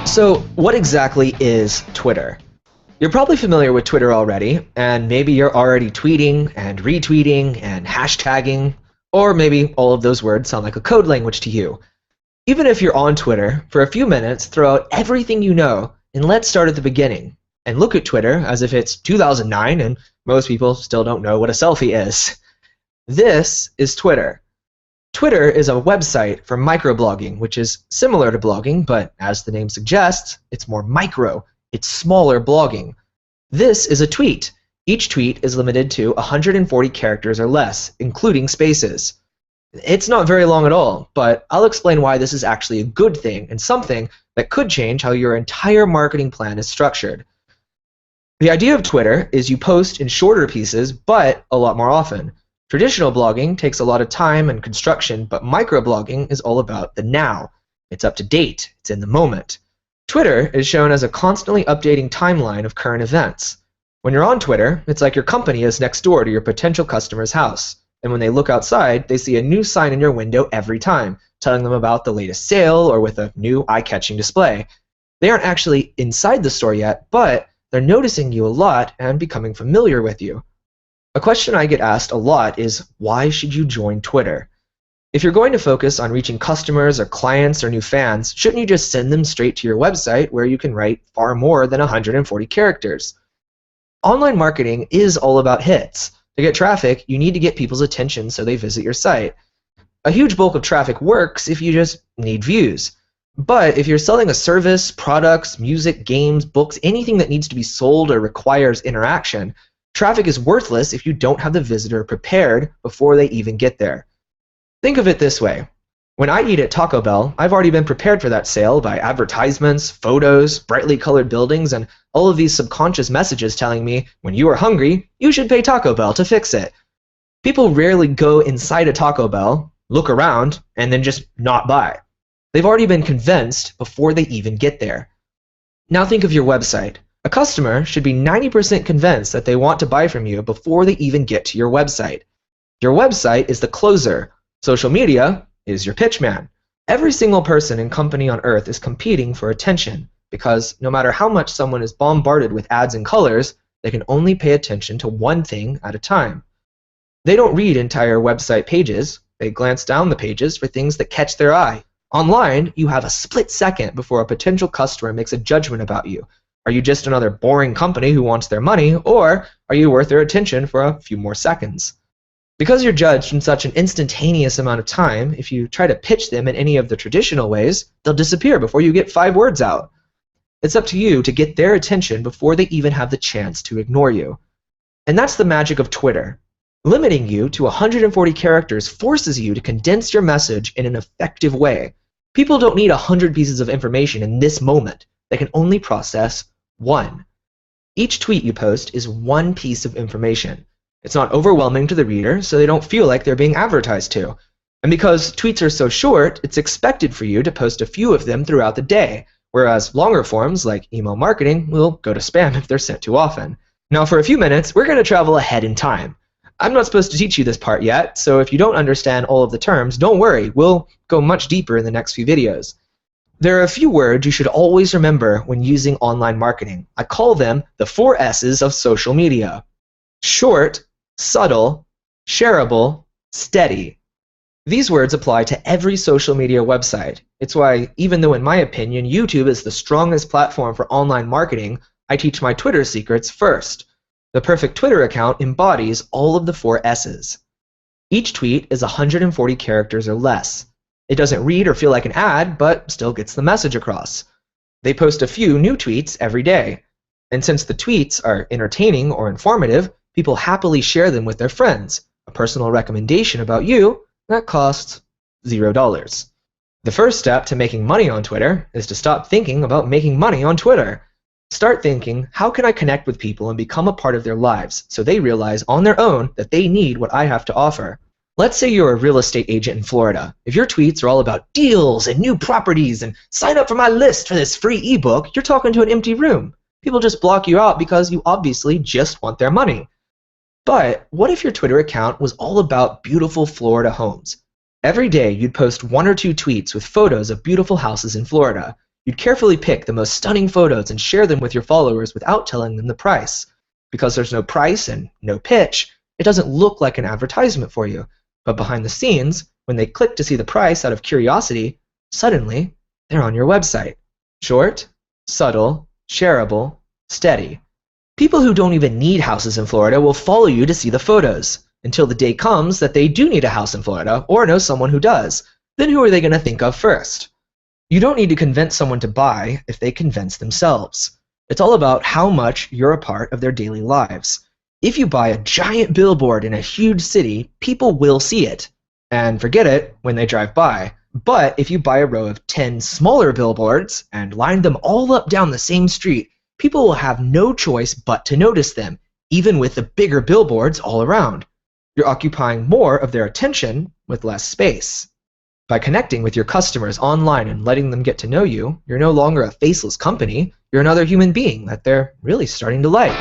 So, what exactly is Twitter? You're probably familiar with Twitter already, and maybe you're already tweeting and retweeting and hashtagging, or maybe all of those words sound like a code language to you. Even if you're on Twitter, for a few minutes, throw out everything you know, and let's start at the beginning, and look at Twitter as if it's 2009 and most people still don't know what a selfie is. This is Twitter. Twitter is a website for microblogging, which is similar to blogging, but as the name suggests, it's more micro. It's smaller blogging. This is a tweet. Each tweet is limited to 140 characters or less, including spaces. It's not very long at all, but I'll explain why this is actually a good thing and something that could change how your entire marketing plan is structured. The idea of Twitter is you post in shorter pieces, but a lot more often. Traditional blogging takes a lot of time and construction, but microblogging is all about the now. It's up to date. It's in the moment. Twitter is shown as a constantly updating timeline of current events. When you're on Twitter, it's like your company is next door to your potential customer's house. And when they look outside, they see a new sign in your window every time, telling them about the latest sale or with a new eye-catching display. They aren't actually inside the store yet, but they're noticing you a lot and becoming familiar with you. A question I get asked a lot is, why should you join Twitter? If you're going to focus on reaching customers or clients or new fans, shouldn't you just send them straight to your website where you can write far more than 140 characters? Online marketing is all about hits. To get traffic, you need to get people's attention so they visit your site. A huge bulk of traffic works if you just need views. But if you're selling a service, products, music, games, books, anything that needs to be sold or requires interaction, traffic is worthless if you don't have the visitor prepared before they even get there. Think of it this way. When I eat at Taco Bell, I've already been prepared for that sale by advertisements, photos, brightly colored buildings, and all of these subconscious messages telling me, when you are hungry, you should pay Taco Bell to fix it. People rarely go inside a Taco Bell, look around, and then just not buy. They've already been convinced before they even get there. Now think of your website. A customer should be 90% convinced that they want to buy from you before they even get to your website. Your website is the closer. Social media is your pitchman. Every single person and company on earth is competing for attention because no matter how much someone is bombarded with ads and colors, they can only pay attention to one thing at a time. They don't read entire website pages. They glance down the pages for things that catch their eye. Online, you have a split second before a potential customer makes a judgment about you. Are you just another boring company who wants their money, or are you worth their attention for a few more seconds? Because you're judged in such an instantaneous amount of time, if you try to pitch them in any of the traditional ways, they'll disappear before you get 5 words out. It's up to you to get their attention before they even have the chance to ignore you. And that's the magic of Twitter. Limiting you to 140 characters forces you to condense your message in an effective way. People don't need 100 pieces of information in this moment. They can only process one. Each tweet you post is one piece of information. It's not overwhelming to the reader, so they don't feel like they're being advertised to. And because tweets are so short, it's expected for you to post a few of them throughout the day, whereas longer forms, like email marketing, will go to spam if they're sent too often. Now, for a few minutes, we're going to travel ahead in time. I'm not supposed to teach you this part yet, so if you don't understand all of the terms, don't worry, we'll go much deeper in the next few videos. There are a few words you should always remember when using online marketing. I call them the 4 S's of social media. Short, subtle, shareable, steady. These words apply to every social media website. It's why, even though in my opinion YouTube is the strongest platform for online marketing, I teach my Twitter secrets first. The perfect Twitter account embodies all of the 4 S's. Each tweet is 140 characters or less. It doesn't read or feel like an ad, but still gets the message across. They post a few new tweets every day. And since the tweets are entertaining or informative, people happily share them with their friends. A personal recommendation about you that costs $0. The first step to making money on Twitter is to stop thinking about making money on Twitter. Start thinking, how can I connect with people and become a part of their lives so they realize on their own that they need what I have to offer? Let's say you're a real estate agent in Florida. If your tweets are all about deals and new properties and sign up for my list for this free ebook, you're talking to an empty room. People just block you out because you obviously just want their money. But what if your Twitter account was all about beautiful Florida homes? Every day, you'd post 1 or 2 tweets with photos of beautiful houses in Florida. You'd carefully pick the most stunning photos and share them with your followers without telling them the price. Because there's no price and no pitch, it doesn't look like an advertisement for you. But behind the scenes, when they click to see the price out of curiosity, suddenly, they're on your website. Short, subtle, shareable, steady. People who don't even need houses in Florida will follow you to see the photos, until the day comes that they do need a house in Florida or know someone who does. Then who are they going to think of first? You don't need to convince someone to buy if they convince themselves. It's all about how much you're a part of their daily lives. If you buy a giant billboard in a huge city, people will see it and forget it when they drive by. But if you buy a row of 10 smaller billboards and line them all up down the same street, people will have no choice but to notice them, even with the bigger billboards all around. You're occupying more of their attention with less space. By connecting with your customers online and letting them get to know you, you're no longer a faceless company, you're another human being that they're really starting to like.